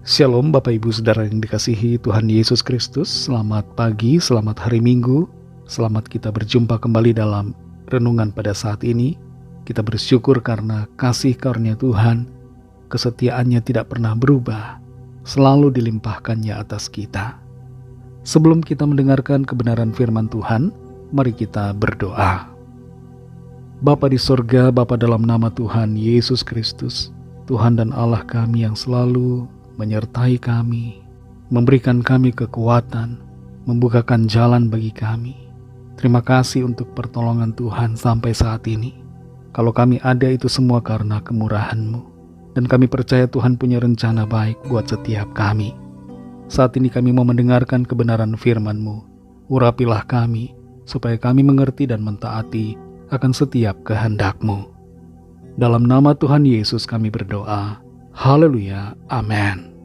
Shalom Bapak Ibu Saudara yang dikasihi Tuhan Yesus Kristus. Selamat pagi, selamat hari Minggu. Selamat kita berjumpa kembali dalam renungan pada saat ini. Kita bersyukur karena kasih karunia Tuhan, kesetiaannya tidak pernah berubah, selalu dilimpahkannya atas kita. Sebelum kita mendengarkan kebenaran firman Tuhan, mari kita berdoa. Bapa di sorga, Bapa dalam nama Tuhan Yesus Kristus, Tuhan dan Allah kami yang selalu menyertai kami, memberikan kami kekuatan, membukakan jalan bagi kami. Terima kasih untuk pertolongan Tuhan sampai saat ini. Kalau kami ada itu semua karena kemurahan-Mu, dan kami percaya Tuhan punya rencana baik buat setiap kami. Saat ini kami mau mendengarkan kebenaran firman-Mu. Urapilah kami, supaya kami mengerti dan mentaati akan setiap kehendak-Mu. Dalam nama Tuhan Yesus kami berdoa. Haleluya, amin.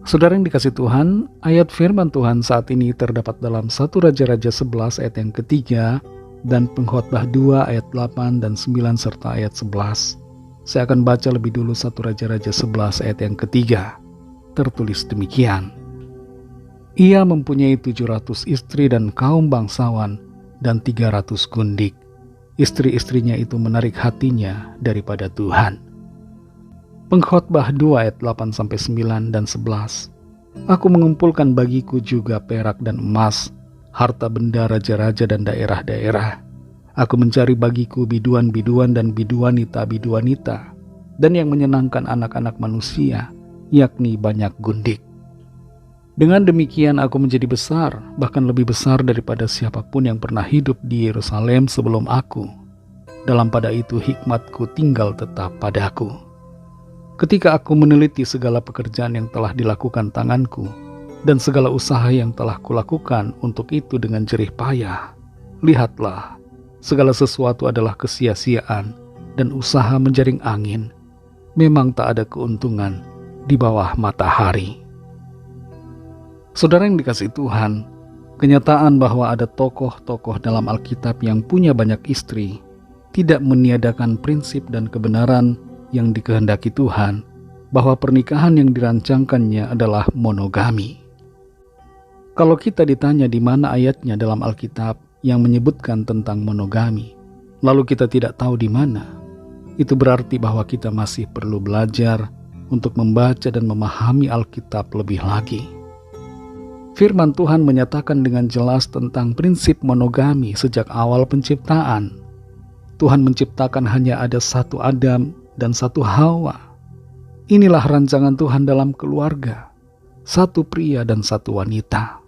Saudara yang dikasih Tuhan, ayat firman Tuhan saat ini terdapat dalam 1 Raja-Raja 11 ayat yang ketiga dan Pengkhotbah 2 ayat 8 dan 9 serta ayat 11. Saya akan baca lebih dulu 1 Raja-Raja 11 ayat yang ketiga. Tertulis demikian. Ia mempunyai 700 istri dan kaum bangsawan dan 300 gundik. Istri-istrinya itu menarik hatinya daripada Tuhan. Pengkhotbah 2 ayat 8-9 dan 11. Aku mengumpulkan bagiku juga perak dan emas, harta benda raja-raja dan daerah-daerah. Aku mencari bagiku biduan-biduan dan biduanita-biduanita, dan yang menyenangkan anak-anak manusia, yakni banyak gundik. Dengan demikian aku menjadi besar, bahkan lebih besar daripada siapapun yang pernah hidup di Yerusalem sebelum aku. Dalam pada itu hikmatku tinggal tetap padaku. Ketika aku meneliti segala pekerjaan yang telah dilakukan tanganku dan segala usaha yang telah kulakukan untuk itu dengan jerih payah, lihatlah, segala sesuatu adalah kesia-siaan dan usaha menjaring angin. Memang tak ada keuntungan di bawah matahari. Saudara yang dikasihi Tuhan, kenyataan bahwa ada tokoh-tokoh dalam Alkitab yang punya banyak istri tidak meniadakan prinsip dan kebenaran yang dikehendaki Tuhan, bahwa pernikahan yang dirancangkannya adalah monogami. Kalau kita ditanya di mana ayatnya dalam Alkitab yang menyebutkan tentang monogami, lalu kita tidak tahu di mana, itu berarti bahwa kita masih perlu belajar untuk membaca dan memahami Alkitab lebih lagi. Firman Tuhan menyatakan dengan jelas tentang prinsip monogami sejak awal penciptaan. Tuhan menciptakan hanya ada satu Adam dan satu Hawa. Inilah rancangan Tuhan dalam keluarga, satu pria dan satu wanita.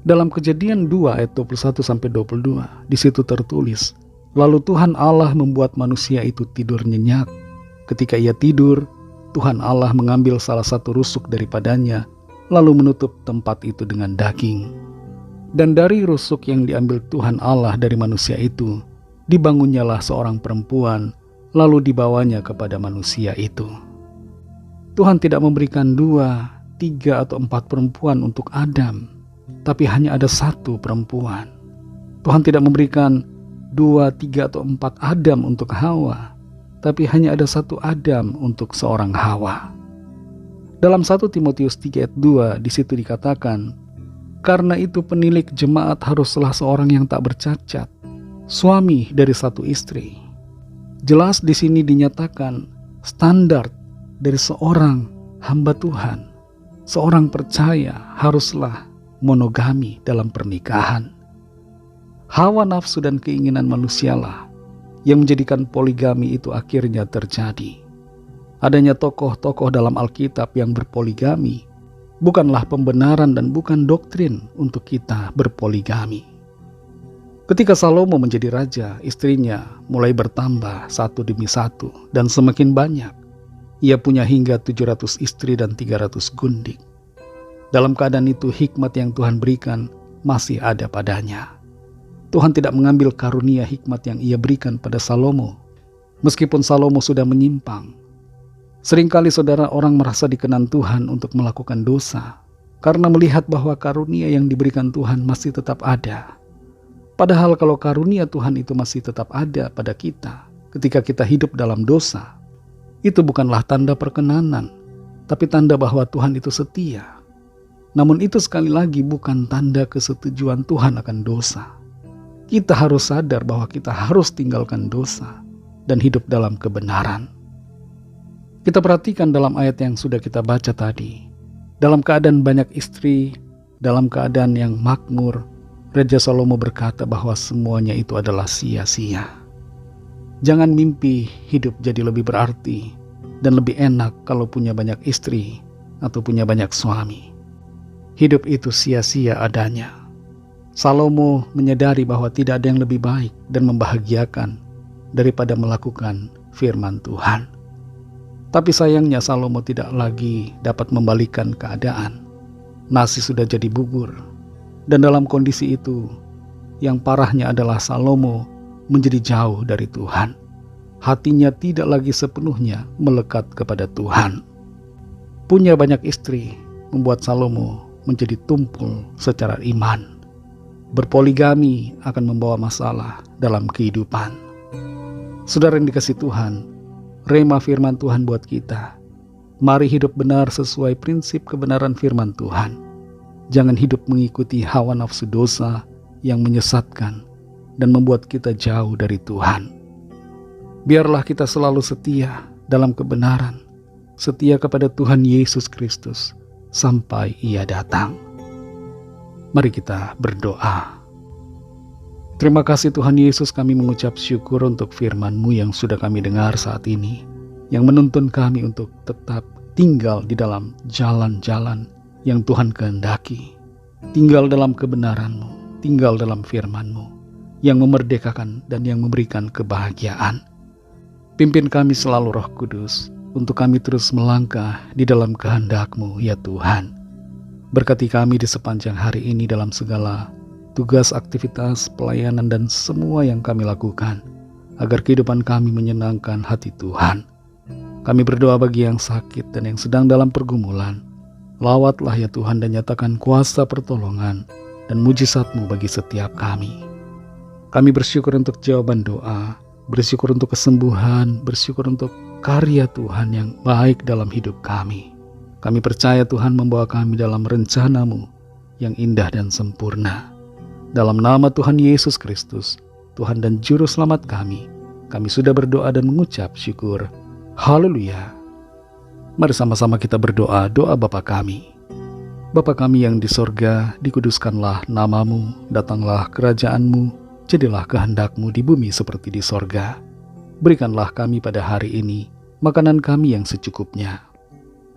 Dalam Kejadian 2 ayat 21-22, di situ tertulis, lalu Tuhan Allah membuat manusia itu tidur nyenyak. Ketika ia tidur, Tuhan Allah mengambil salah satu rusuk daripadanya, lalu menutup tempat itu dengan daging. Dan dari rusuk yang diambil Tuhan Allah dari manusia itu, dibangunnyalah seorang perempuan, lalu dibawanya kepada manusia itu. Tuhan tidak memberikan 2, 3, atau 4 perempuan untuk Adam, tapi hanya ada satu perempuan. Tuhan tidak memberikan 2, 3, atau 4 Adam untuk Hawa, tapi hanya ada satu Adam untuk seorang Hawa. Dalam 1 Timotius 3 ayat 2 di situ dikatakan, karena itu penilik jemaat haruslah seorang yang tak bercacat, suami dari satu istri. Jelas di sini dinyatakan standar dari seorang hamba Tuhan, seorang percaya haruslah monogami dalam pernikahan. Hawa nafsu dan keinginan manusialah yang menjadikan poligami itu akhirnya terjadi. Adanya tokoh-tokoh dalam Alkitab yang berpoligami bukanlah pembenaran dan bukan doktrin untuk kita berpoligami. Ketika Salomo menjadi raja, istrinya mulai bertambah satu demi satu dan semakin banyak. Ia punya hingga 700 istri dan 300 gundik. Dalam keadaan itu hikmat yang Tuhan berikan masih ada padanya. Tuhan tidak mengambil karunia hikmat yang ia berikan pada Salomo, meskipun Salomo sudah menyimpang. Seringkali saudara orang merasa dikenan Tuhan untuk melakukan dosa, karena melihat bahwa karunia yang diberikan Tuhan masih tetap ada. Padahal kalau karunia Tuhan itu masih tetap ada pada kita ketika kita hidup dalam dosa, itu bukanlah tanda perkenanan, tapi tanda bahwa Tuhan itu setia. Namun itu sekali lagi bukan tanda kesetujuan Tuhan akan dosa. Kita harus sadar bahwa kita harus tinggalkan dosa dan hidup dalam kebenaran. Kita perhatikan dalam ayat yang sudah kita baca tadi. Dalam keadaan banyak istri, dalam keadaan yang makmur, Raja Salomo berkata bahwa semuanya itu adalah sia-sia. Jangan mimpi hidup jadi lebih berarti dan lebih enak kalau punya banyak istri atau punya banyak suami. Hidup itu sia-sia adanya. Salomo menyadari bahwa tidak ada yang lebih baik dan membahagiakan daripada melakukan firman Tuhan. Tapi sayangnya Salomo tidak lagi dapat membalikan keadaan. Nasi sudah jadi bubur. Dan dalam kondisi itu, yang parahnya adalah Salomo menjadi jauh dari Tuhan. Hatinya tidak lagi sepenuhnya melekat kepada Tuhan. Punya banyak istri membuat Salomo menjadi tumpul secara iman. Berpoligami akan membawa masalah dalam kehidupan. Saudara yang dikasihi Tuhan, rema firman Tuhan buat kita. Mari hidup benar sesuai prinsip kebenaran firman Tuhan. Jangan hidup mengikuti hawa nafsu dosa yang menyesatkan dan membuat kita jauh dari Tuhan. Biarlah kita selalu setia dalam kebenaran, setia kepada Tuhan Yesus Kristus sampai Ia datang. Mari kita berdoa. Terima kasih Tuhan Yesus, kami mengucap syukur untuk firman-Mu yang sudah kami dengar saat ini, yang menuntun kami untuk tetap tinggal di dalam jalan-jalan yang Tuhan kehendaki, tinggal dalam kebenaran-Mu, tinggal dalam firman-Mu, yang memerdekakan dan yang memberikan kebahagiaan. Pimpin kami selalu Roh Kudus, untuk kami terus melangkah di dalam kehendak-Mu, ya Tuhan. Berkati kami di sepanjang hari ini dalam segala tugas, aktivitas, pelayanan, dan semua yang kami lakukan, agar kehidupan kami menyenangkan hati Tuhan. Kami berdoa bagi yang sakit dan yang sedang dalam pergumulan. Lawatlah ya Tuhan dan nyatakan kuasa pertolongan dan mujizat-Mu bagi setiap kami. Kami bersyukur untuk jawaban doa, bersyukur untuk kesembuhan, bersyukur untuk karya Tuhan yang baik dalam hidup kami. Kami percaya Tuhan membawa kami dalam rencana-Mu yang indah dan sempurna. Dalam nama Tuhan Yesus Kristus, Tuhan dan Juru Selamat kami sudah berdoa dan mengucap syukur. Haleluya. Mari sama-sama kita berdoa, doa Bapa kami. Bapa kami yang di sorga, dikuduskanlah nama-Mu, datanglah kerajaan-Mu, jadilah kehendak-Mu di bumi seperti di sorga. Berikanlah kami pada hari ini makanan kami yang secukupnya.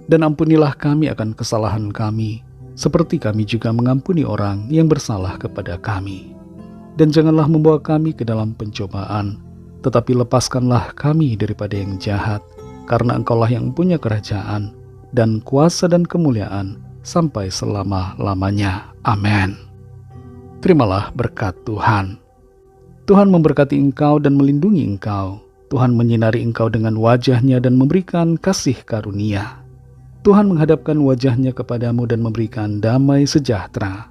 Dan ampunilah kami akan kesalahan kami, seperti kami juga mengampuni orang yang bersalah kepada kami. Dan janganlah membawa kami ke dalam pencobaan, tetapi lepaskanlah kami daripada yang jahat, karena Engkaulah yang punya kerajaan, dan kuasa dan kemuliaan, sampai selama-lamanya. Amin. Terimalah berkat Tuhan. Tuhan memberkati engkau dan melindungi engkau. Tuhan menyinari engkau dengan wajah-Nya dan memberikan kasih karunia. Tuhan menghadapkan wajah-Nya kepadamu dan memberikan damai sejahtera.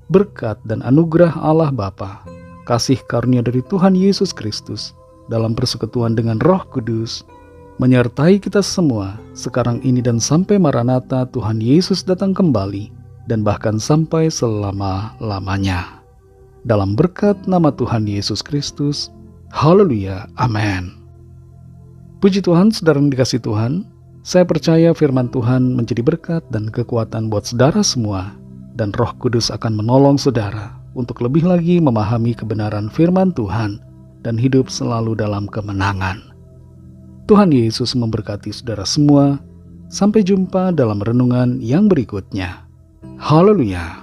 Berkat dan anugerah Allah Bapa, kasih karunia dari Tuhan Yesus Kristus, dalam persekutuan dengan Roh Kudus, menyertai kita semua sekarang ini dan sampai Maranatha Tuhan Yesus datang kembali, dan bahkan sampai selama-lamanya. Dalam berkat nama Tuhan Yesus Kristus, haleluya, amin. Puji Tuhan, saudara yang dikasihi Tuhan, saya percaya firman Tuhan menjadi berkat dan kekuatan buat saudara semua, dan Roh Kudus akan menolong saudara untuk lebih lagi memahami kebenaran firman Tuhan dan hidup selalu dalam kemenangan. Tuhan Yesus memberkati saudara semua. Sampai jumpa dalam renungan yang berikutnya. Haleluya.